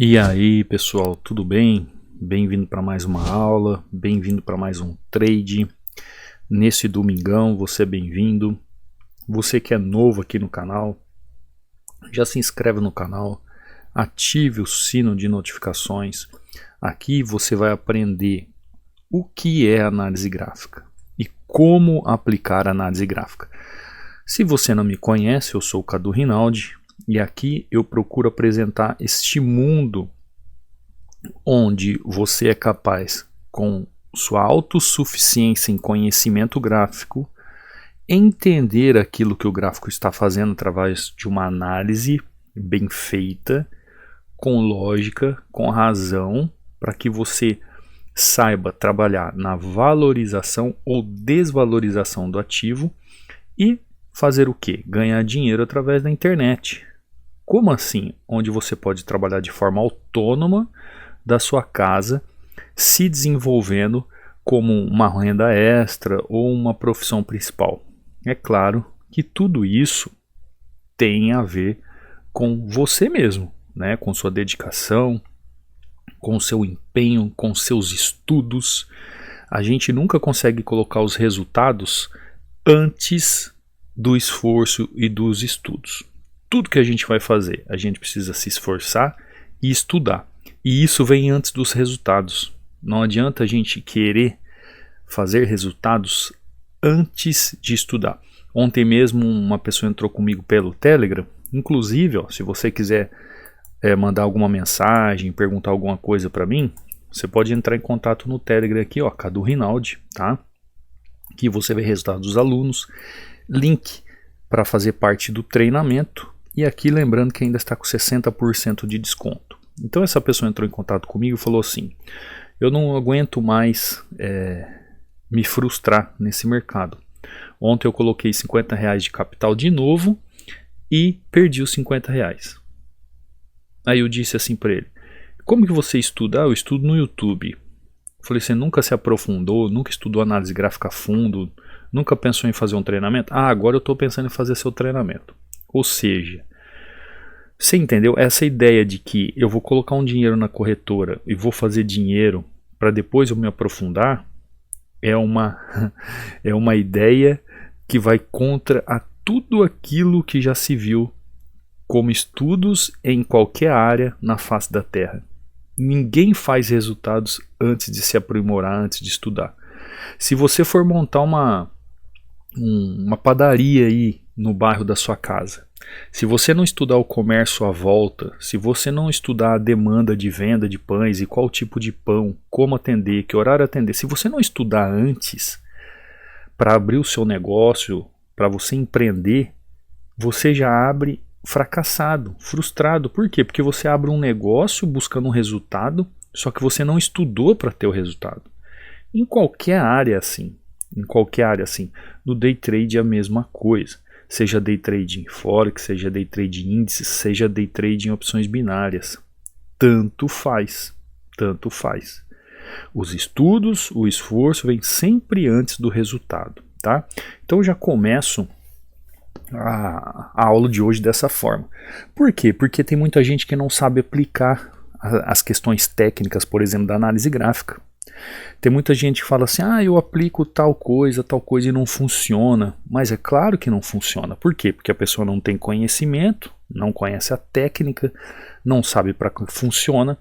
E aí pessoal, tudo bem? Bem-vindo para mais uma aula, bem-vindo para mais um trade. Nesse domingão, você é bem-vindo. Você que é novo aqui no canal, já se inscreve no canal, ative o sino de notificações. Aqui você vai aprender o que é análise gráfica e como aplicar análise gráfica. Se você não me conhece, eu sou o Cadu Rinaldi. E aqui eu procuro apresentar este mundo onde você é capaz, com sua autossuficiência em conhecimento gráfico, entender aquilo que o gráfico está fazendo através de uma análise bem feita, com lógica, com razão, para que você saiba trabalhar na valorização ou desvalorização do ativo e fazer o quê? Ganhar dinheiro através da internet. Como assim? Onde você pode trabalhar de forma autônoma da sua casa, se desenvolvendo como uma renda extra ou uma profissão principal. É claro que tudo isso tem a ver com você mesmo, né? Com sua dedicação, com seu empenho, com seus estudos. A gente nunca consegue colocar os resultados antes do esforço e dos estudos. Tudo que a gente vai fazer, a gente precisa se esforçar e estudar. E isso vem antes dos resultados. Não adianta a gente querer fazer resultados antes de estudar. Ontem mesmo uma pessoa entrou comigo pelo Telegram. Inclusive, ó, se você quiser mandar alguma mensagem, perguntar alguma coisa para mim, você pode entrar em contato no Telegram aqui, ó, Cadu Rinaldi, tá? Que você vê resultados dos alunos, link para fazer parte do treinamento. E aqui lembrando que ainda está com 60% de desconto. Então essa pessoa entrou em contato comigo e falou assim: eu não aguento mais me frustrar nesse mercado. Ontem eu coloquei R$50 de capital de novo e perdi os R$50. Aí eu disse assim para ele: como que você estuda? Eu estudo no YouTube. Eu falei: você nunca se aprofundou, nunca estudou análise gráfica a fundo, nunca pensou em fazer um treinamento? Agora eu estou pensando em fazer seu treinamento. Ou seja, você entendeu? Essa ideia de que eu vou colocar um dinheiro na corretora e vou fazer dinheiro para depois eu me aprofundar é uma ideia que vai contra a tudo aquilo que já se viu como estudos em qualquer área na face da Terra. Ninguém faz resultados antes de se aprimorar, antes de estudar. Se você for montar uma padaria aí no bairro da sua casa, se você não estudar o comércio à volta, se você não estudar a demanda de venda de pães e qual tipo de pão, como atender, que horário atender, se você não estudar antes para abrir o seu negócio, para você empreender, você já abre fracassado, frustrado. Por quê? Porque você abre um negócio buscando um resultado, só que você não estudou para ter o resultado. Em qualquer área assim. Em qualquer área assim. No day trade é a mesma coisa. Seja day trade em forex, seja day trade em índices, seja day trade em opções binárias. Tanto faz. Tanto faz. Os estudos, o esforço vem sempre antes do resultado, tá? Então eu já começo a aula de hoje dessa forma. Por quê? Porque tem muita gente que não sabe aplicar as questões técnicas, por exemplo, da análise gráfica. Tem muita gente que fala assim: eu aplico tal coisa e não funciona. Mas é claro que não funciona. Por quê? Porque a pessoa não tem conhecimento, não conhece a técnica, não sabe para que funciona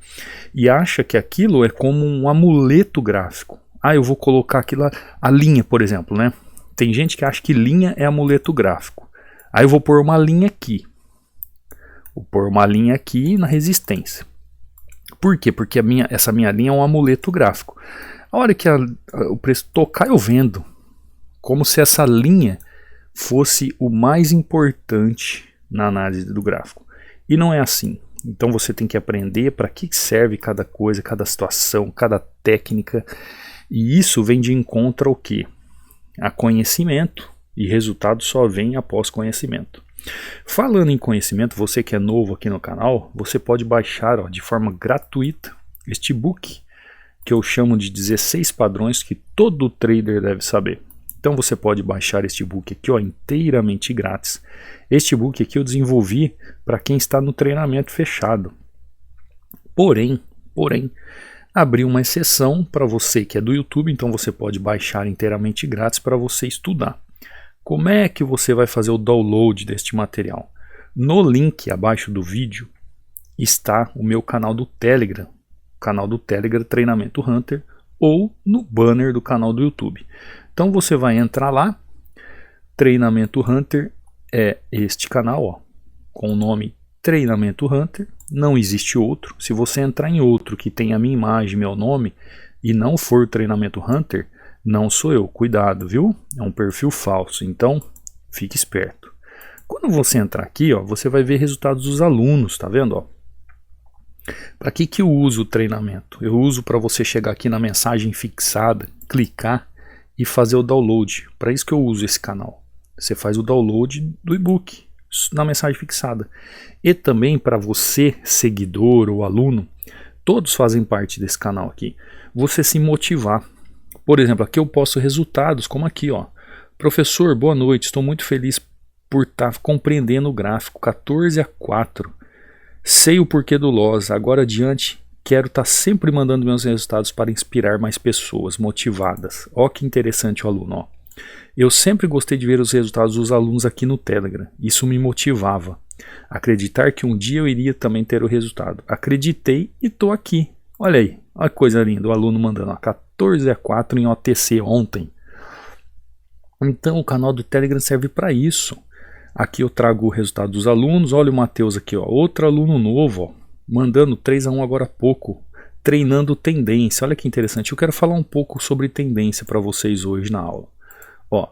e acha que aquilo é como um amuleto gráfico. Eu vou colocar aquilo, a linha, por exemplo, né? Tem gente que acha que linha é amuleto gráfico. Aí eu vou pôr uma linha aqui. Vou pôr uma linha aqui na resistência. Por quê? Porque essa minha linha é um amuleto gráfico. A hora que o preço tocar, eu vendo. Como se essa linha fosse o mais importante na análise do gráfico. E não é assim. Então você tem que aprender para que serve cada coisa, cada situação, cada técnica. E isso vem de encontro ao quê? A conhecimento. E resultado só vem após conhecimento. Falando em conhecimento, você que é novo aqui no canal, você pode baixar de forma gratuita este book que eu chamo de 16 padrões que todo trader deve saber. Então você pode baixar este book aqui inteiramente grátis. Este book aqui eu desenvolvi para quem está no treinamento fechado. Porém, abri uma exceção para você que é do YouTube, então você pode baixar inteiramente grátis para você estudar. Como é que você vai fazer o download deste material? No link abaixo do vídeo está o meu canal do Telegram, Treinamento Hunter, ou no banner do canal do YouTube. Então você vai entrar lá, Treinamento Hunter é este canal, ó, com o nome Treinamento Hunter, não existe outro. Se você entrar em outro que tem a minha imagem, meu nome, e não for Treinamento Hunter, não sou eu, cuidado, viu? É um perfil falso, então fique esperto. Quando você entrar aqui, ó, você vai ver resultados dos alunos, tá vendo? Ó? Para que eu uso o treinamento? Eu uso para você chegar aqui na mensagem fixada, clicar e fazer o download. Para isso que eu uso esse canal. Você faz o download do e-book na mensagem fixada. E também para você, seguidor ou aluno, todos fazem parte desse canal aqui. Você se motivar. Por exemplo, aqui eu posto resultados como aqui, ó. Professor, boa noite, estou muito feliz por estar compreendendo o gráfico 14:4. Sei o porquê do loss, agora adiante quero estar sempre mandando meus resultados para inspirar mais pessoas motivadas. Ó que interessante o aluno, ó. Eu sempre gostei de ver os resultados dos alunos aqui no Telegram, isso me motivava. Acreditar que um dia eu iria também ter o resultado. Acreditei e estou aqui. Olha aí, olha que coisa linda, o aluno mandando 14:4 em OTC ontem. Então o canal do Telegram serve para isso. Aqui eu trago o resultado dos alunos. Olha o Matheus aqui, ó, outro aluno novo, ó, mandando 3:1 agora há pouco, treinando tendência. Olha que interessante, eu quero falar um pouco sobre tendência para vocês hoje na aula. Ó,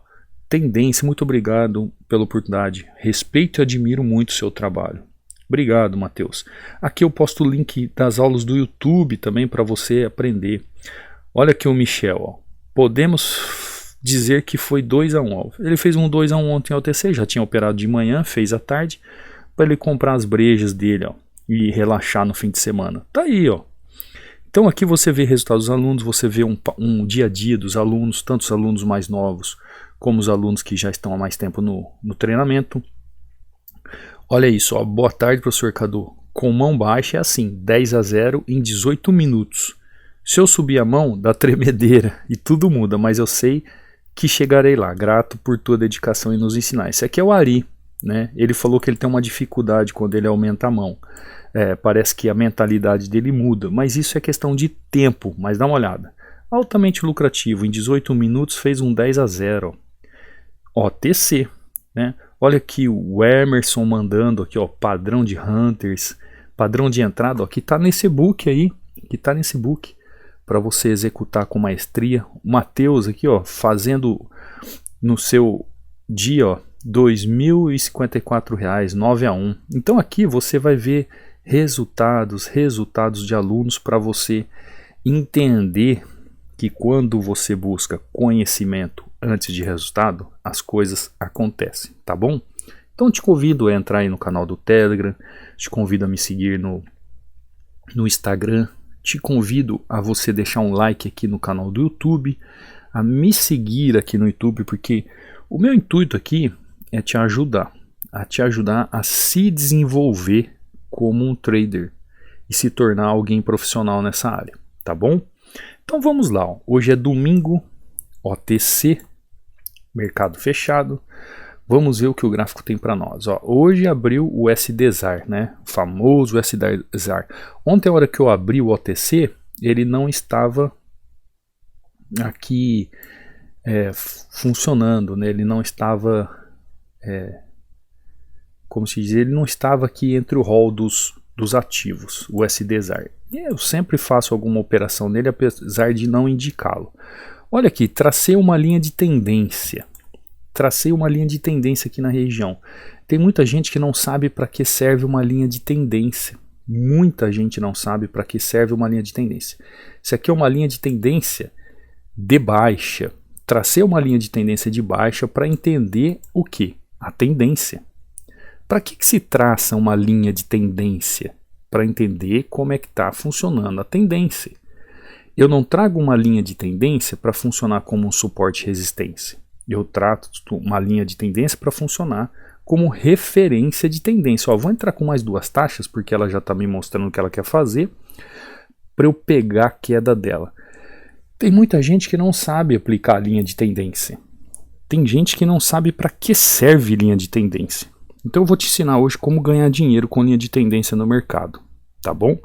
tendência, muito obrigado pela oportunidade, respeito e admiro muito o seu trabalho. Obrigado, Matheus. Aqui eu posto o link das aulas do YouTube também para você aprender. Olha aqui o Michel, ó. Podemos dizer que foi 2:1. Ó. Ele fez um 2:1 ontem ao OTC, já tinha operado de manhã, fez à tarde, para ele comprar as brejas dele, ó, e relaxar no fim de semana. Tá aí, ó. Então aqui você vê resultados dos alunos, você vê um dia a dia dos alunos, tanto os alunos mais novos como os alunos que já estão há mais tempo no treinamento. Olha isso, ó. Boa tarde, professor Cadu. Com mão baixa é assim, 10:0 em 18 minutos. Se eu subir a mão, dá tremedeira e tudo muda, mas eu sei que chegarei lá. Grato por tua dedicação em nos ensinar. Esse aqui é o Ari, né? Ele falou que ele tem uma dificuldade quando ele aumenta a mão. Parece que a mentalidade dele muda, mas isso é questão de tempo. Mas dá uma olhada. Altamente lucrativo, em 18 minutos fez um 10:0. OTC, né? Olha aqui o Emerson mandando aqui, ó, padrão de Hunters, padrão de entrada, ó, que tá nesse e-book aí, para você executar com maestria. O Matheus aqui, ó, fazendo no seu dia, ó, R$ 2.054, 9:1. Então aqui você vai ver resultados de alunos para você entender que quando você busca conhecimento antes de resultado, as coisas acontecem, tá bom? Então te convido a entrar aí no canal do Telegram, te convido a me seguir no Instagram, te convido a você deixar um like aqui no canal do YouTube, a me seguir aqui no YouTube, porque o meu intuito aqui é te ajudar a se desenvolver como um trader e se tornar alguém profissional nessa área, tá bom? Então vamos lá, ó. Hoje é domingo, OTC, mercado fechado. Vamos ver o que o gráfico tem para nós. Ó, hoje abriu o USDZAR, né? O famoso USDZAR. Ontem, a hora que eu abri o OTC, ele não estava aqui funcionando, né? Ele não estava, como se diz, ele não estava aqui entre o hall dos ativos, o USDZAR. Eu sempre faço alguma operação nele, apesar de não indicá-lo. Olha aqui, tracei uma linha de tendência. Aqui na região. Tem muita gente que não sabe para que serve uma linha de tendência. Muita gente não sabe para que serve uma linha de tendência. Isso aqui é uma linha de tendência de baixa. Tracei uma linha de tendência de baixa para entender o que? A tendência. Para que se traça uma linha de tendência? Para entender como é que está funcionando a tendência. Eu não trago uma linha de tendência para funcionar como um suporte e resistência. Eu trato uma linha de tendência para funcionar como referência de tendência. Ó, vou entrar com mais 2 taxas, porque ela já está me mostrando o que ela quer fazer, para eu pegar a queda dela. Tem muita gente que não sabe aplicar a linha de tendência. Tem gente que não sabe para que serve linha de tendência. Então eu vou te ensinar hoje como ganhar dinheiro com linha de tendência no mercado, tá bom?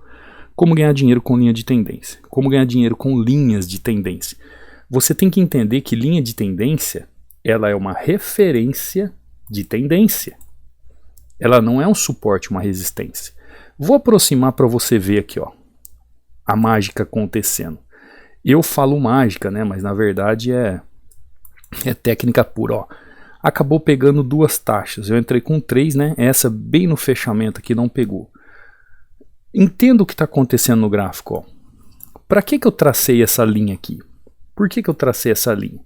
Como ganhar dinheiro com linha de tendência. Como ganhar dinheiro com linhas de tendência. Você tem que entender que linha de tendência, ela é uma referência de tendência. Ela não é um suporte, uma resistência. Vou aproximar para você ver aqui, ó, a mágica acontecendo. Eu falo mágica, né? Mas na verdade é técnica pura, ó. Acabou pegando 2 taxas. Eu entrei com 3, né? Essa bem no fechamento aqui não pegou. Entenda o que está acontecendo no gráfico, ó. Para que eu tracei essa linha aqui? Por que eu tracei essa linha?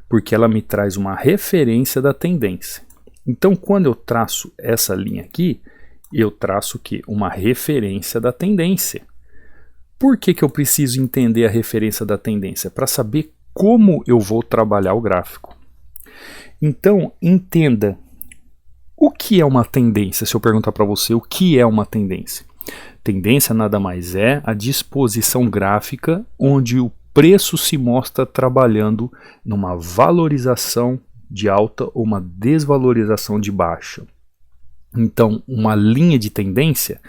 Porque ela me traz uma referência da tendência. Então, quando eu traço essa linha aqui, eu traço o quê? Uma referência da tendência. Por que eu preciso entender a referência da tendência? Para saber como eu vou trabalhar o gráfico. Então, entenda o que é uma tendência. Se eu perguntar para você o que é uma tendência. Tendência nada mais é a disposição gráfica onde o preço se mostra trabalhando numa valorização de alta ou uma desvalorização de baixa. Então, uma linha de tendência,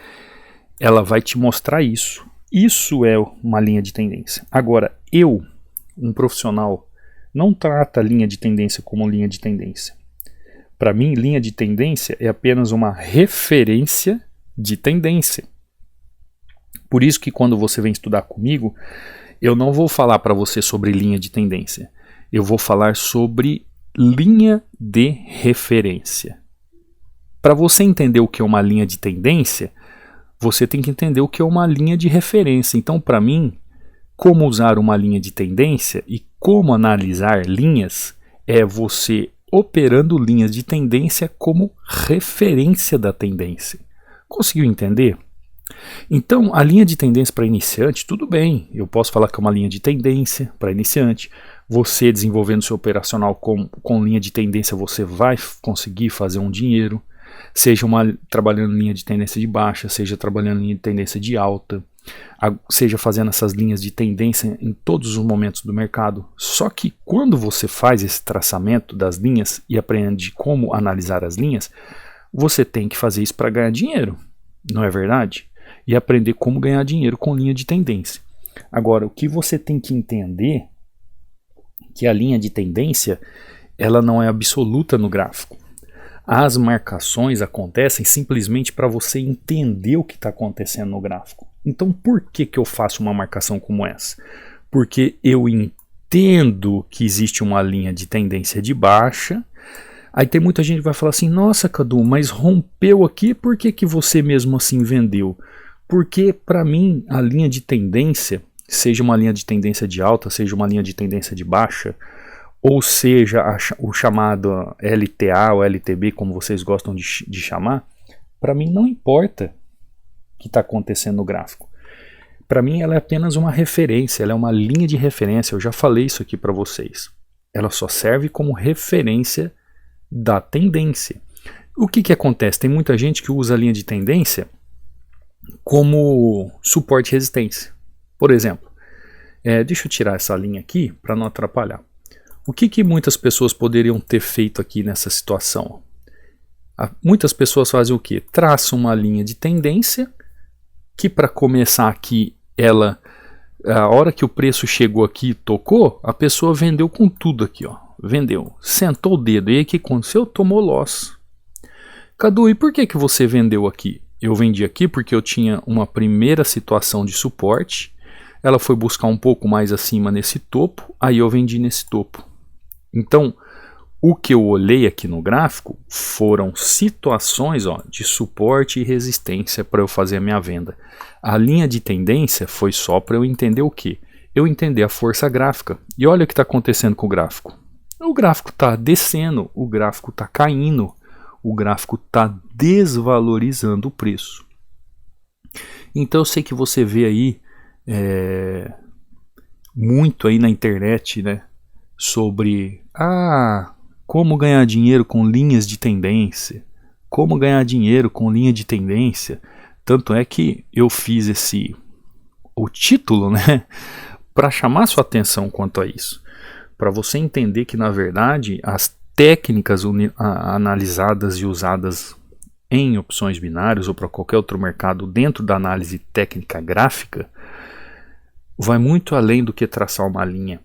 ela vai te mostrar isso. Isso é uma linha de tendência. Agora, um profissional, não trata a linha de tendência como linha de tendência. Para mim, linha de tendência é apenas uma referência de tendência. Por isso que quando você vem estudar comigo, eu não vou falar para você sobre linha de tendência. Eu vou falar sobre linha de referência. Para você entender o que é uma linha de tendência, você tem que entender o que é uma linha de referência. Então, para mim, como usar uma linha de tendência e como analisar linhas é você operando linhas de tendência como referência da tendência. Conseguiu entender? Então, a linha de tendência para iniciante, tudo bem. Eu posso falar que é uma linha de tendência para iniciante. Você desenvolvendo seu operacional com linha de tendência, você vai conseguir fazer um dinheiro. Seja trabalhando em linha de tendência de baixa, seja trabalhando em linha de tendência de alta, seja fazendo essas linhas de tendência em todos os momentos do mercado. Só que quando você faz esse traçamento das linhas e aprende como analisar as linhas, você tem que fazer isso para ganhar dinheiro, não é verdade? E aprender como ganhar dinheiro com linha de tendência. Agora, o que você tem que entender é que a linha de tendência ela não é absoluta no gráfico. As marcações acontecem simplesmente para você entender o que está acontecendo no gráfico. Então, por que eu faço uma marcação como essa? Porque eu entendo que existe uma linha de tendência de baixa. Aí tem muita gente que vai falar assim, nossa Cadu, mas rompeu aqui, por que você mesmo assim vendeu? Porque para mim a linha de tendência, seja uma linha de tendência de alta, seja uma linha de tendência de baixa, ou seja, o chamado LTA ou LTB, como vocês gostam de chamar, para mim não importa o que está acontecendo no gráfico. Para mim ela é apenas uma referência, ela é uma linha de referência, eu já falei isso aqui para vocês. Ela só serve como referência da tendência. O que acontece? Tem muita gente que usa a linha de tendência como suporte e resistência. Por exemplo, deixa eu tirar essa linha aqui para não atrapalhar. O que muitas pessoas poderiam ter feito aqui nessa situação? Muitas pessoas fazem o quê? Traçam uma linha de tendência que para começar aqui, a hora que o preço chegou aqui e tocou, a pessoa vendeu com tudo aqui, ó. Vendeu, sentou o dedo, e aí o que aconteceu? Tomou loss. Cadu, e por que você vendeu aqui? Eu vendi aqui porque eu tinha uma primeira situação de suporte, ela foi buscar um pouco mais acima nesse topo, aí eu vendi nesse topo. Então, o que eu olhei aqui no gráfico foram situações de suporte e resistência para eu fazer a minha venda. A linha de tendência foi só para eu entender o quê? Eu entender a força gráfica. E olha o que está acontecendo com o gráfico. O gráfico está descendo, o gráfico está caindo, o gráfico está desvalorizando o preço. Então eu sei que você vê aí muito aí na internet, né, sobre como ganhar dinheiro com linhas de tendência, como ganhar dinheiro com linha de tendência. Tanto é que eu fiz o título, né, para chamar sua atenção quanto a isso, para você entender que na verdade as técnicas analisadas e usadas em opções binárias ou para qualquer outro mercado dentro da análise técnica gráfica vai muito além do que traçar uma linha,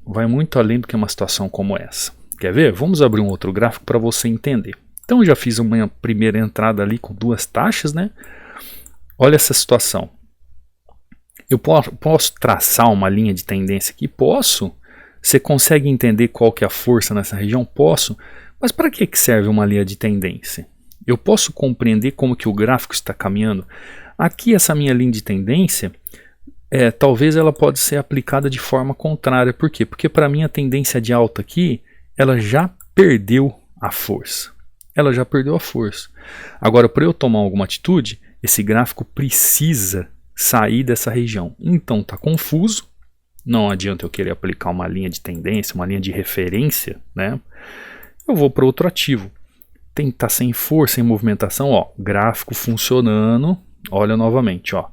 vai muito além do que uma situação como essa. Quer ver? Vamos abrir um outro gráfico para você entender. Então eu já fiz uma primeira entrada ali com 2 taxas, né? Olha essa situação. Eu posso traçar uma linha de tendência aqui? Posso. Você consegue entender qual que é a força nessa região? Posso. Mas para que serve uma linha de tendência? Eu posso compreender como que o gráfico está caminhando? Aqui essa minha linha de tendência, talvez ela pode ser aplicada de forma contrária. Por quê? Porque para mim a tendência de alta aqui, ela já perdeu a força. Ela já perdeu a força. Agora, para eu tomar alguma atitude, esse gráfico precisa sair dessa região. Então está confuso. Não adianta eu querer aplicar uma linha de tendência, uma linha de referência, né? Eu vou para outro ativo. Tem que estar sem força, sem movimentação, ó, gráfico funcionando. Olha novamente, ó.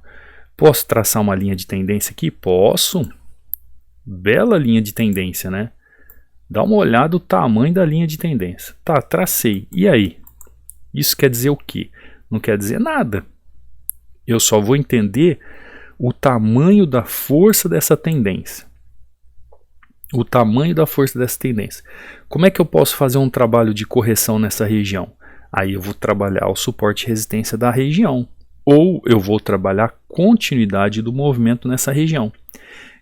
Posso traçar uma linha de tendência aqui? Posso. Bela linha de tendência, né? Dá uma olhada no tamanho da linha de tendência. Tá, tracei. E aí? Isso quer dizer o quê? Não quer dizer nada. Eu só vou entender o tamanho da força dessa tendência. O tamanho da força dessa tendência. Como é que eu posso fazer um trabalho de correção nessa região? Aí eu vou trabalhar o suporte e resistência da região. Ou eu vou trabalhar a continuidade do movimento nessa região.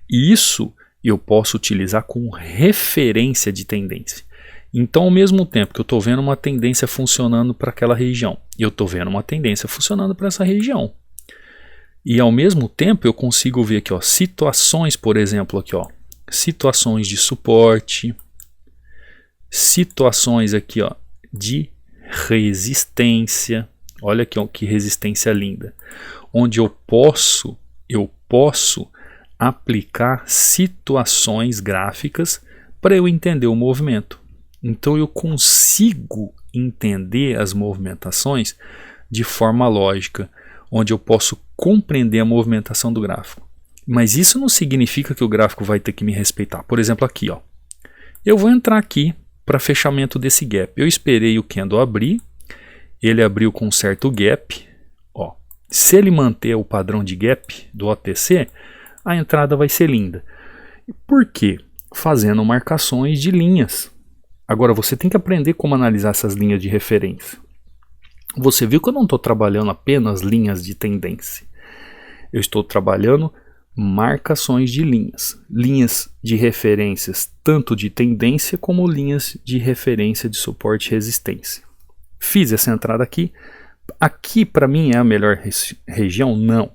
E isso eu posso utilizar como referência de tendência. Então, ao mesmo tempo que eu estou vendo uma tendência funcionando para aquela região, eu estou vendo uma tendência funcionando para essa região. E ao mesmo tempo eu consigo ver aqui, ó, situações, por exemplo, aqui, ó, situações de suporte, situações aqui, ó, de resistência. Olha aqui, ó, que resistência linda. Onde eu posso aplicar situações gráficas para eu entender o movimento. Então eu consigo entender as movimentações de forma lógica, onde eu posso compreender a movimentação do gráfico. Mas isso não significa que o gráfico vai ter que me respeitar. Por exemplo, aqui, ó, eu vou entrar aqui para fechamento desse gap. Eu esperei o candle abrir, ele abriu com um certo gap. Ó, se ele manter o padrão de gap do OTC, a entrada vai ser linda. Por quê? Fazendo marcações de linhas. Agora você tem que aprender como analisar essas linhas de referência. Você viu que eu não estou trabalhando apenas linhas de tendência. Eu estou trabalhando marcações de linhas. Linhas de referências tanto de tendência como linhas de referência de suporte e resistência. Fiz essa entrada aqui. Aqui para mim é a melhor região? Não.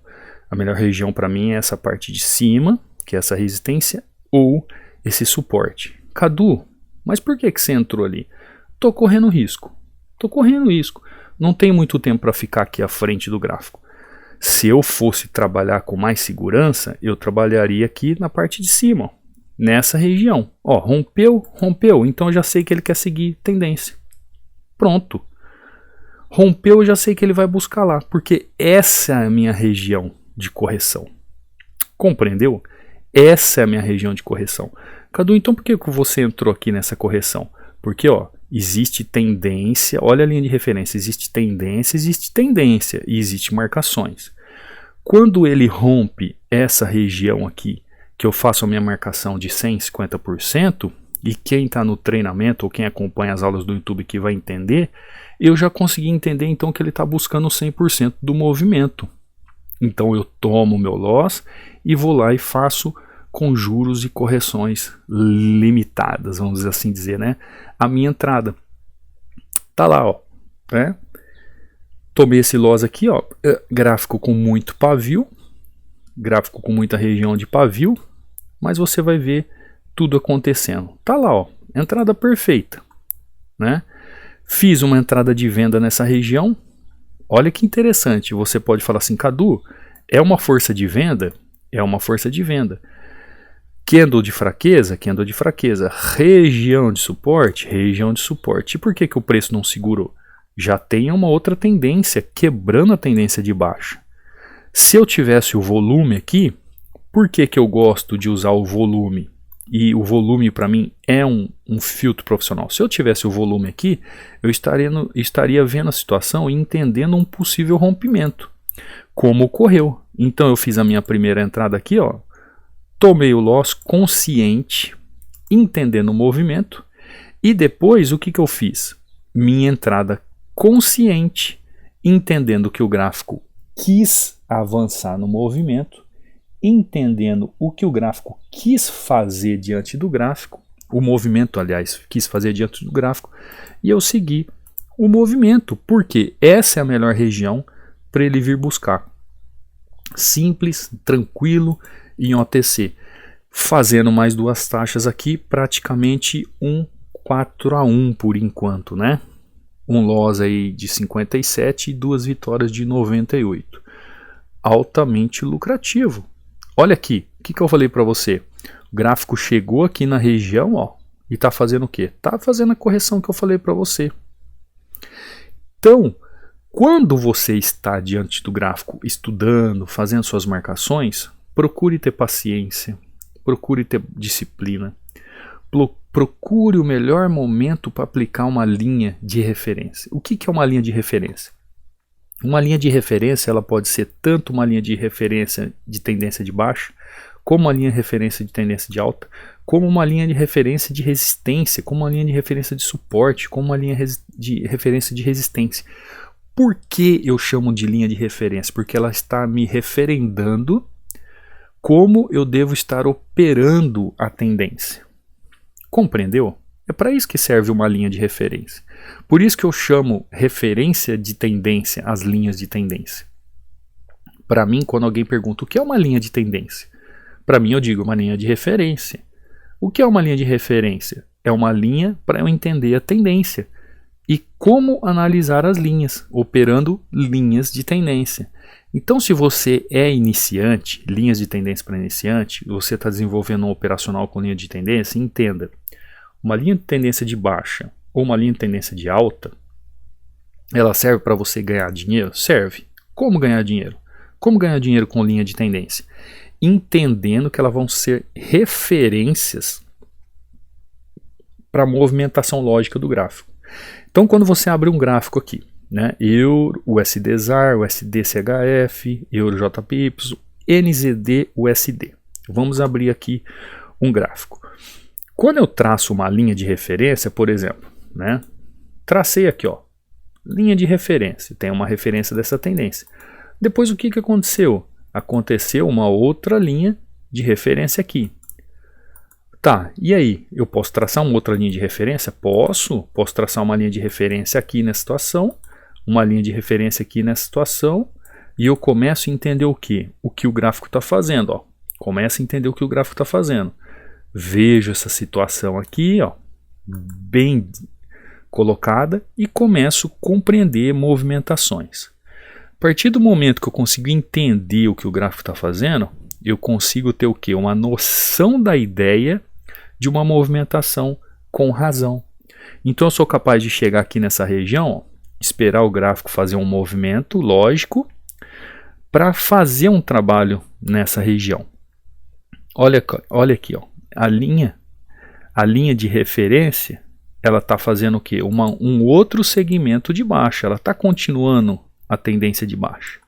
A melhor região para mim é essa parte de cima, que é essa resistência, ou esse suporte. Cadu, mas por que você entrou ali? Estou correndo risco. Estou correndo risco. Não tenho muito tempo para ficar aqui à frente do gráfico. Se eu fosse trabalhar com mais segurança, eu trabalharia aqui na parte de cima, ó, nessa região. Ó, rompeu, então eu já sei que ele quer seguir tendência. Pronto. Rompeu, eu já sei que ele vai buscar lá, porque essa é a minha região de correção. Compreendeu? Essa é a minha região de correção. Cadu, então por que você entrou aqui nessa correção? Porque, ó, existe tendência, olha a linha de referência, existe tendência e existe marcações. Quando ele rompe essa região aqui, que eu faço a minha marcação de 150%, e quem está no treinamento ou quem acompanha as aulas do YouTube que vai entender, eu já consegui entender então que ele está buscando 100% do movimento. Então eu tomo meu loss e vou lá e faço com juros e correções limitadas, vamos assim dizer, né? A minha entrada tá lá, ó, né? Tomei esse loss aqui, ó, gráfico com muito pavio, gráfico com muita região de pavio, mas você vai ver tudo acontecendo. Tá lá, ó, entrada perfeita, né? Fiz uma entrada de venda nessa região. Olha que interessante, você pode falar assim, Cadu, é uma força de venda? É uma força de venda. Candle de fraqueza, candle de fraqueza. Região de suporte, região de suporte. E por que o preço não segurou? Já tem uma outra tendência, quebrando a tendência de baixa. Se eu tivesse o volume aqui, por que eu gosto de usar o volume? E o volume para mim é um filtro profissional. Se eu tivesse o volume aqui, eu estaria vendo a situação e entendendo um possível rompimento, como ocorreu. Então eu fiz a minha primeira entrada aqui, ó, tomei o loss consciente, entendendo o movimento, e depois o que eu fiz? Minha entrada consciente, entendendo que o gráfico quis avançar no movimento, entendendo o que o gráfico quis fazer diante do gráfico, o movimento, aliás, quis fazer diante do gráfico, e eu segui o movimento, porque essa é a melhor região para ele vir buscar. Simples, tranquilo, em OTC. Fazendo mais duas taxas aqui, praticamente um 4-1 por enquanto, né? Um loss aí de 57 e duas vitórias de 98. Altamente lucrativo. Olha aqui, o que eu falei para você? O gráfico chegou aqui na região, ó, e está fazendo o quê? Está fazendo a correção que eu falei para você. Então, quando você está diante do gráfico, estudando, fazendo suas marcações, procure ter paciência, procure ter disciplina, procure o melhor momento para aplicar uma linha de referência. O que é uma linha de referência? Uma linha de referência ela pode ser tanto uma linha de referência de tendência de baixa, como uma linha de referência de tendência de alta, como uma linha de referência de resistência, como uma linha de referência de suporte, como uma linha de referência de resistência. Por que eu chamo de linha de referência? Porque ela está me referendando como eu devo estar operando a tendência. Compreendeu? É para isso que serve uma linha de referência. Por isso que eu chamo referência de tendência as linhas de tendência. Para mim, quando alguém pergunta o que é uma linha de tendência, para mim eu digo uma linha de referência. O que é uma linha de referência? É uma linha para eu entender a tendência e como analisar as linhas, operando linhas de tendência. Então, se você é iniciante, linhas de tendência para iniciante, você está desenvolvendo um operacional com linha de tendência, entenda. Uma linha de tendência de baixa ou uma linha de tendência de alta, ela serve para você ganhar dinheiro? Serve. Como ganhar dinheiro? Como ganhar dinheiro com linha de tendência? Entendendo que elas vão ser referências para a movimentação lógica do gráfico. Então, quando você abre um gráfico aqui, né, Euro, USD ZAR, USD CHF, Euro JPY, NZD, USD. Vamos abrir aqui um gráfico. Quando eu traço uma linha de referência, por exemplo, né, tracei aqui, ó, linha de referência, tem uma referência dessa tendência. Depois o que aconteceu? Aconteceu uma outra linha de referência aqui. Tá, e aí? Eu posso traçar uma outra linha de referência? Posso traçar uma linha de referência aqui nessa situação, uma linha de referência aqui nessa situação, e eu começo a entender o que? O que o gráfico está fazendo, ó. Começo a entender o que o gráfico está fazendo. Vejo essa situação aqui, ó, bem colocada e começo a compreender movimentações. A partir do momento que eu consigo entender o que o gráfico está fazendo, eu consigo ter o quê? Uma noção da ideia de uma movimentação com razão. Então eu sou capaz de chegar aqui nessa região, ó, esperar o gráfico fazer um movimento lógico para fazer um trabalho nessa região. Olha aqui, ó. A linha de referência, ela está fazendo o quê? Um outro segmento de baixa, ela está continuando a tendência de baixa.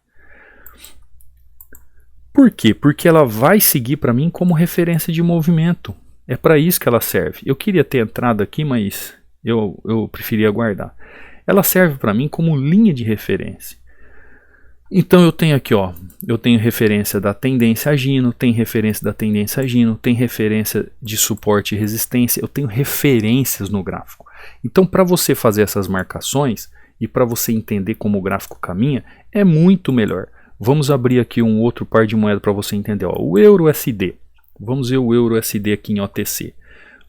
Por quê? Porque ela vai seguir para mim como referência de movimento. É para isso que ela serve. Eu queria ter entrado aqui, mas eu preferia guardar. Ela serve para mim como linha de referência. Então eu tenho aqui, ó, eu tenho referência da tendência agindo, tem referência da tendência agindo, tem referência de suporte e resistência, eu tenho referências no gráfico. Então para você fazer essas marcações e para você entender como o gráfico caminha, é muito melhor. Vamos abrir aqui um outro par de moeda para você entender, ó, o Euro USD. Vamos ver o Euro USD aqui em OTC.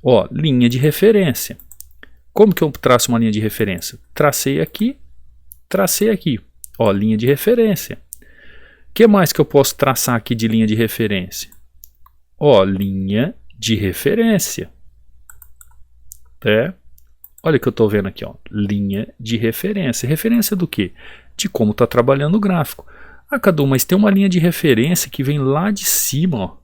Ó, linha de referência. Como que eu traço uma linha de referência? Tracei aqui. Ó, linha de referência. O que mais que eu posso traçar aqui de linha de referência? Ó, linha de referência. Olha o que eu estou vendo aqui, ó, linha de referência. Referência do quê? De como está trabalhando o gráfico. Ah, Cadu, mas tem uma linha de referência que vem lá de cima, ó.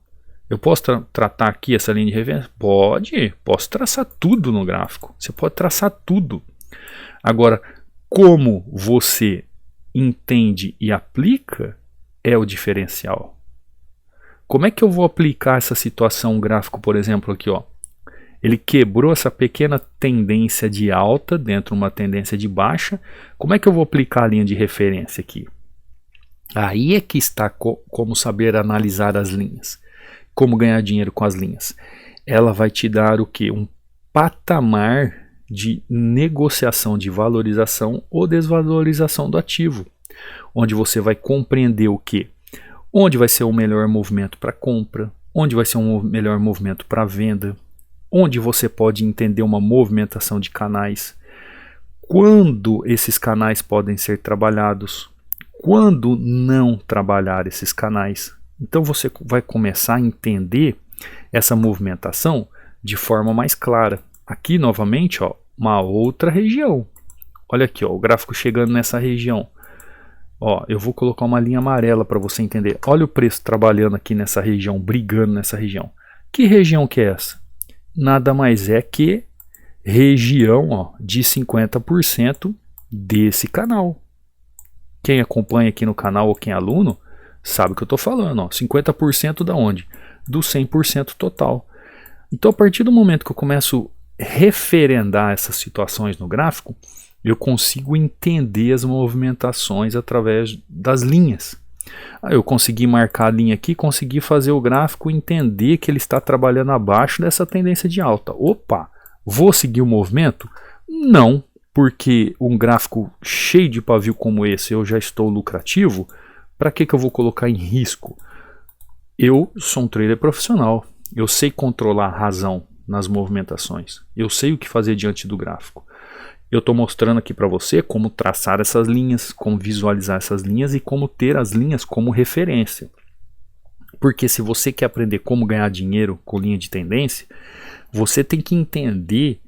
Eu posso tratar aqui essa linha de referência? Pode, posso traçar tudo no gráfico. Você pode traçar tudo. Agora, como você entende e aplica é o diferencial. Como é que eu vou aplicar essa situação gráfico, por exemplo, aqui, ó? Ele quebrou essa pequena tendência de alta dentro de uma tendência de baixa. Como é que eu vou aplicar a linha de referência aqui? Aí é que está como saber analisar as linhas. Como ganhar dinheiro com as linhas. Ela vai te dar o quê? Um patamar de negociação de valorização ou desvalorização do ativo. Onde você vai compreender o quê? Onde vai ser o melhor movimento para compra, onde vai ser um melhor movimento para venda, onde você pode entender uma movimentação de canais, quando esses canais podem ser trabalhados, quando não trabalhar esses canais. Então você vai começar a entender essa movimentação de forma mais clara. Aqui novamente, ó, uma outra região. Olha aqui, ó, o gráfico chegando nessa região. Ó, eu vou colocar uma linha amarela para você entender. Olha o preço trabalhando aqui nessa região, brigando nessa região. Que região que é essa? Nada mais é que região, ó, de 50% desse canal. Quem acompanha aqui no canal ou quem é aluno sabe o que eu estou falando. Ó, 50% da onde? Do 100% total. Então, a partir do momento que eu começo a referendar essas situações no gráfico, eu consigo entender as movimentações através das linhas. Eu consegui marcar a linha aqui, consegui fazer o gráfico entender que ele está trabalhando abaixo dessa tendência de alta. Opa, vou seguir o movimento? Não, porque um gráfico cheio de pavio como esse eu já estou lucrativo. Para que eu vou colocar em risco? Eu sou um trader profissional, eu sei controlar a razão nas movimentações, eu sei o que fazer diante do gráfico. Eu estou mostrando aqui para você como traçar essas linhas, como visualizar essas linhas e como ter as linhas como referência. Porque se você quer aprender como ganhar dinheiro com linha de tendência, você tem que entender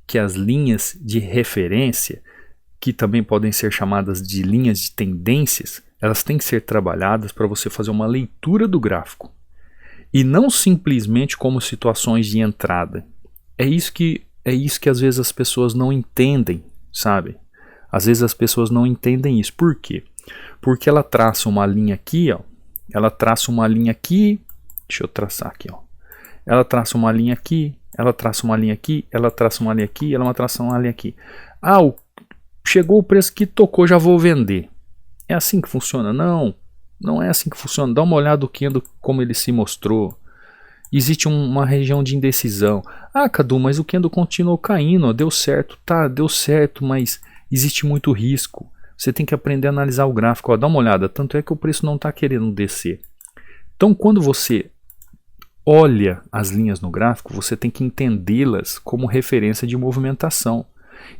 que as linhas de referência, que também podem ser chamadas de linhas de tendências, elas têm que ser trabalhadas para você fazer uma leitura do gráfico. E não simplesmente como situações de entrada. É isso que às vezes as pessoas não entendem, sabe? Às vezes as pessoas não entendem isso. Por quê? Porque ela traça uma linha aqui, ó. Ela traça uma linha aqui. Deixa eu traçar aqui, ó. Ela traça uma linha aqui. Ela traça uma linha aqui. Ela traça uma linha aqui. Ela traça uma linha aqui. Ah, chegou o preço que tocou, já vou vender. É assim que funciona? Não, não é assim que funciona. Dá uma olhada no candle como ele se mostrou. Existe uma região de indecisão. Ah, Cadu, mas o candle continuou caindo, ó, deu certo. Tá, deu certo, mas existe muito risco. Você tem que aprender a analisar o gráfico. Ó, dá uma olhada, tanto é que o preço não está querendo descer. Então, quando você olha as linhas no gráfico, você tem que entendê-las como referência de movimentação.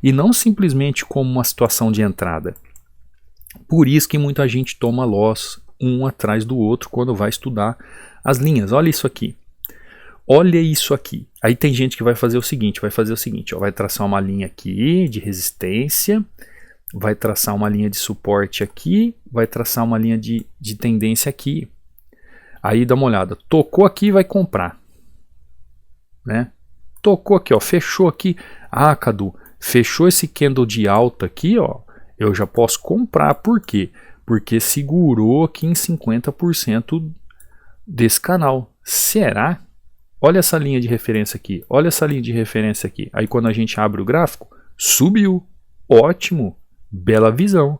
E não simplesmente como uma situação de entrada. Por isso que muita gente toma loss um atrás do outro quando vai estudar as linhas. Olha isso aqui. Olha isso aqui. Aí tem gente que vai fazer o seguinte, ó, vai traçar uma linha aqui de resistência, vai traçar uma linha de suporte aqui, vai traçar uma linha de tendência aqui. Aí dá uma olhada, tocou aqui, vai comprar. Né? Tocou aqui, ó, fechou aqui. Ah, Cadu, fechou esse candle de alta aqui, ó, eu já posso comprar. Por quê? Porque segurou aqui em 50% desse canal. Será? Olha essa linha de referência aqui, olha essa linha de referência aqui. Aí quando a gente abre o gráfico, subiu. Ótimo, bela visão.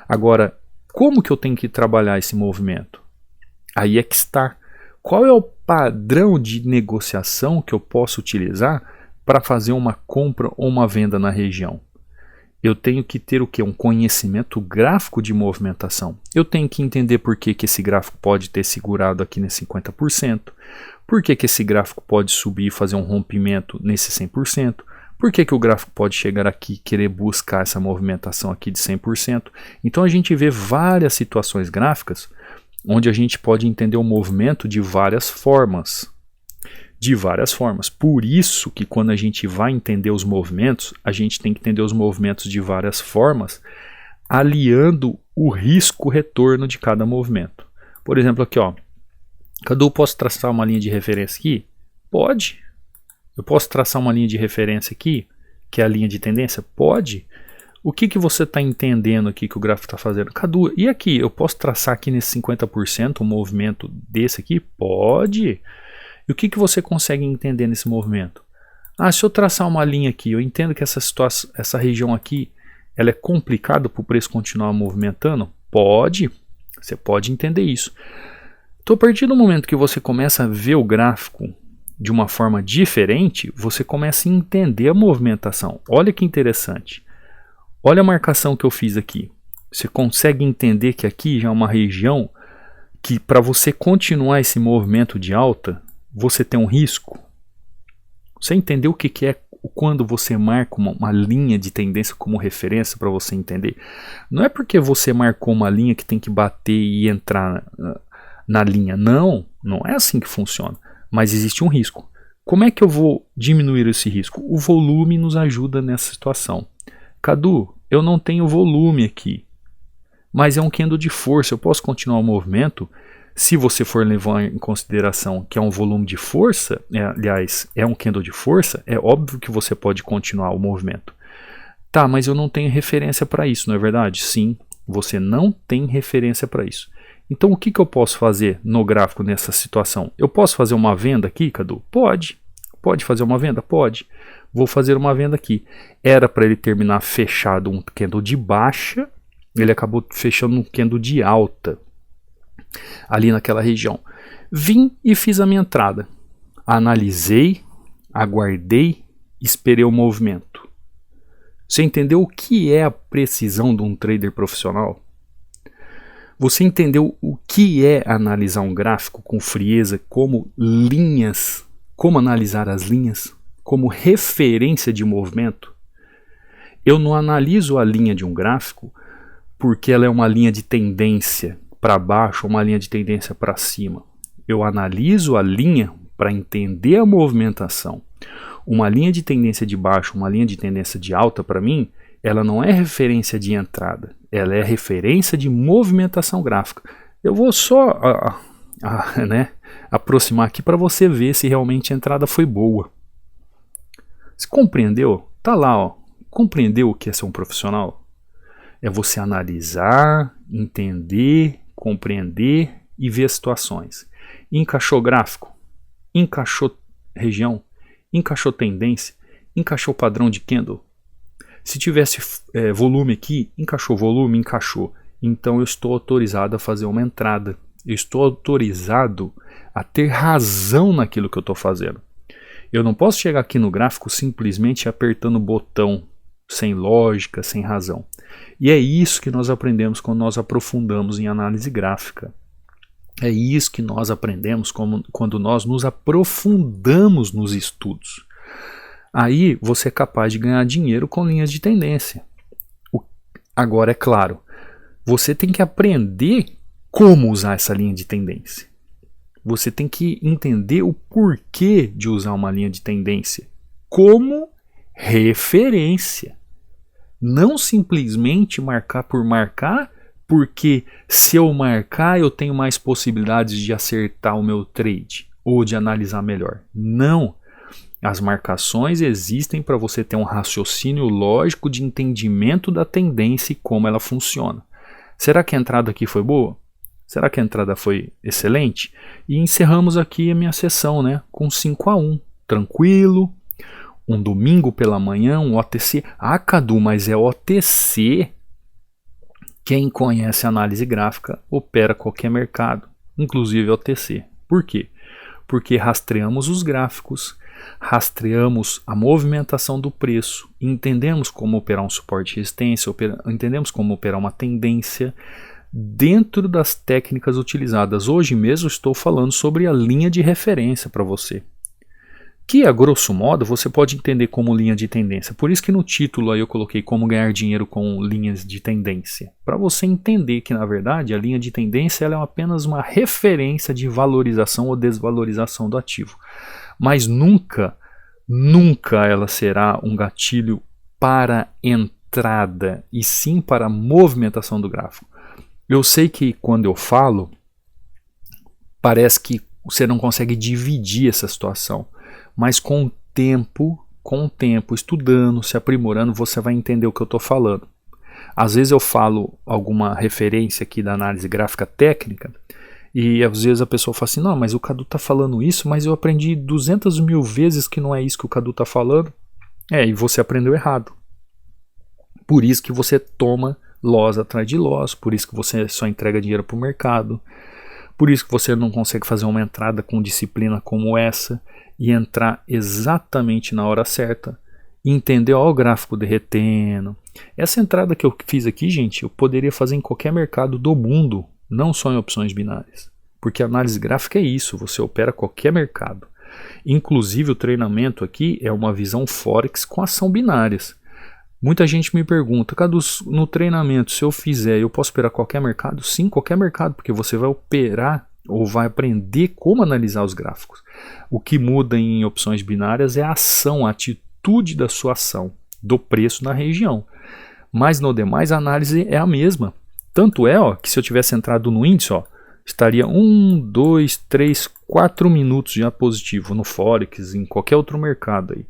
Agora, como que eu tenho que trabalhar esse movimento? Aí é que está. Qual é o padrão de negociação que eu posso utilizar para fazer uma compra ou uma venda na região? Eu tenho que ter o quê? Um conhecimento gráfico de movimentação. Eu tenho que entender por que esse gráfico pode ter segurado aqui nesse 50%. Por que esse gráfico pode subir e fazer um rompimento nesse 100%? Por que o gráfico pode chegar aqui e querer buscar essa movimentação aqui de 100%? Então a gente vê várias situações gráficas onde a gente pode entender o movimento de várias formas. de várias formas. Por isso que quando a gente vai entender os movimentos, a gente tem que entender os movimentos de várias formas, aliando o risco-retorno de cada movimento. Por exemplo, aqui, ó. Cadu, posso traçar uma linha de referência aqui? Pode. Eu posso traçar uma linha de referência aqui, que é a linha de tendência? Pode. O que você está entendendo aqui que o gráfico está fazendo? Cadu, e aqui? Eu posso traçar aqui nesse 50% um movimento desse aqui? Pode. E o que você consegue entender nesse movimento? Ah, se eu traçar uma linha aqui, eu entendo que essa situação, essa região aqui, ela é complicada para o preço continuar movimentando? Pode. Você pode entender isso. Então, a partir do momento que você começa a ver o gráfico de uma forma diferente, você começa a entender a movimentação. Olha que interessante. Olha a marcação que eu fiz aqui. Você consegue entender que aqui já é uma região que, para você continuar esse movimento de alta, você tem um risco. Você entendeu o que é quando você marca uma linha de tendência como referência para você entender? Não é porque você marcou uma linha que tem que bater e entrar na linha. Não é assim que funciona. Mas existe um risco. Como é que eu vou diminuir esse risco? O volume nos ajuda nessa situação. Cadu, eu não tenho volume aqui, mas é um candle de força. Eu posso continuar o movimento? Se você for levar em consideração que é um volume de força, aliás, é um candle de força, é óbvio que você pode continuar o movimento. Tá, mas eu não tenho referência para isso, não é verdade? Sim, você não tem referência para isso. Então o que eu posso fazer no gráfico nessa situação? Eu posso fazer uma venda aqui, Cadu? Pode. Pode fazer uma venda? Pode. Vou fazer uma venda aqui. Era para ele terminar fechado um candle de baixa, ele acabou fechando um candle de alta ali naquela região. Vim e fiz a minha entrada. Analisei, aguardei, esperei o movimento. Você entendeu o que é a precisão de um trader profissional? Você entendeu o que é analisar um gráfico com frieza, como linhas, como analisar as linhas, como referência de movimento? Eu não analiso a linha de um gráfico porque ela é uma linha de tendência para baixo ou uma linha de tendência para cima. Eu analiso a linha para entender a movimentação. Uma linha de tendência de baixo, uma linha de tendência de alta, para mim, ela não é referência de entrada, ela é referência de movimentação gráfica. Eu vou só aproximar aqui para você ver se realmente a entrada foi boa. Você compreendeu? Tá lá, ó. Compreendeu o que é ser um profissional? É você analisar, entender, compreender e ver situações. Encaixou gráfico? Encaixou região? Encaixou tendência? Encaixou padrão de candle? Se tivesse volume aqui, encaixou volume? Encaixou. Então eu estou autorizado a fazer uma entrada. Eu estou autorizado a ter razão naquilo que eu estou fazendo. Eu não posso chegar aqui no gráfico simplesmente apertando o botão sem lógica, sem razão. E é isso que nós aprendemos quando nós aprofundamos em análise gráfica. É isso que nós aprendemos quando nós nos aprofundamos nos estudos. Aí você é capaz de ganhar dinheiro com linhas de tendência. Agora, é claro, você tem que aprender como usar essa linha de tendência. Você tem que entender o porquê de usar uma linha de tendência como referência. Não simplesmente marcar por marcar, porque se eu marcar eu tenho mais possibilidades de acertar o meu trade ou de analisar melhor. Não. As marcações existem para você ter um raciocínio lógico de entendimento da tendência e como ela funciona. Será que a entrada aqui foi boa? Será que a entrada foi excelente? E encerramos aqui a minha sessão, né, com 5-1. Tranquilo. Um domingo pela manhã, um OTC. Ah, Cadu, mas é OTC. Quem conhece análise gráfica opera qualquer mercado, inclusive OTC. Por quê? Porque rastreamos os gráficos, rastreamos a movimentação do preço, entendemos como operar um suporte e resistência, entendemos como operar uma tendência dentro das técnicas utilizadas. Hoje mesmo estou falando sobre a linha de referência para você. que a grosso modo você pode entender como linha de tendência. Por isso que no título aí eu coloquei como ganhar dinheiro com linhas de tendência. Para você entender que na verdade a linha de tendência ela é apenas uma referência de valorização ou desvalorização do ativo. Mas nunca ela será um gatilho para entrada e sim para a movimentação do gráfico. Eu sei que quando eu falo, parece que você não consegue dividir essa situação. Mas com o tempo, estudando, se aprimorando, você vai entender o que eu estou falando. Às vezes eu falo alguma referência aqui da análise gráfica técnica e às vezes a pessoa fala assim, não, mas o Cadu está falando isso, mas eu aprendi 200 mil vezes que não é isso que o Cadu está falando. E você aprendeu errado. Por isso que você toma loss atrás de loss, por isso que você só entrega dinheiro para o mercado, por isso que você não consegue fazer uma entrada com disciplina como essa, e entrar exatamente na hora certa, e entender o gráfico derretendo. Essa entrada que eu fiz aqui, gente, eu poderia fazer em qualquer mercado do mundo, não só em opções binárias. Porque a análise gráfica é isso, você opera qualquer mercado. Inclusive o treinamento aqui é uma visão Forex com ação binárias. Muita gente me pergunta, Cadu, no treinamento, se eu fizer, eu posso operar qualquer mercado? Sim, qualquer mercado, porque você vai operar ou vai aprender como analisar os gráficos. O que muda em opções binárias é a ação, a atitude da sua ação, do preço na região. Mas no demais a análise é a mesma. Tanto é que se eu tivesse entrado no índice, estaria 1, 2, 3, 4 minutos já positivo no Forex, em qualquer outro mercado aí.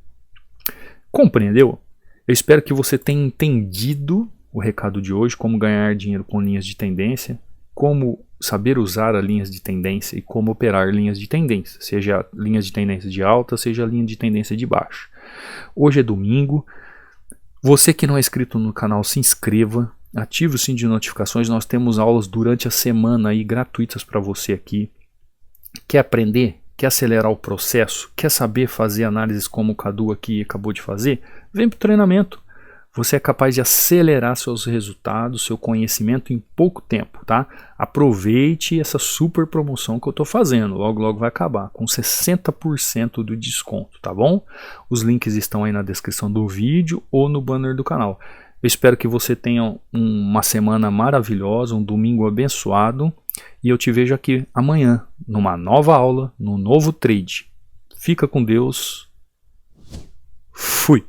Compreendeu? Eu espero que você tenha entendido o recado de hoje, como ganhar dinheiro com linhas de tendência, como saber usar as linhas de tendência e como operar linhas de tendência, seja linhas de tendência de alta, seja linha de tendência de baixa. Hoje é domingo, você que não é inscrito no canal, se inscreva, ative o sininho de notificações, nós temos aulas durante a semana aí gratuitas para você aqui. Quer aprender? Quer acelerar o processo? Quer saber fazer análises como o Cadu aqui acabou de fazer? Vem para o treinamento. Você é capaz de acelerar seus resultados, seu conhecimento em pouco tempo, tá? Aproveite essa super promoção que eu estou fazendo. Logo vai acabar com 60% do desconto, tá bom? Os links estão aí na descrição do vídeo ou no banner do canal. Eu espero que você tenha uma semana maravilhosa, um domingo abençoado. E eu te vejo aqui amanhã, numa nova aula, no novo trade. Fica com Deus. Fui!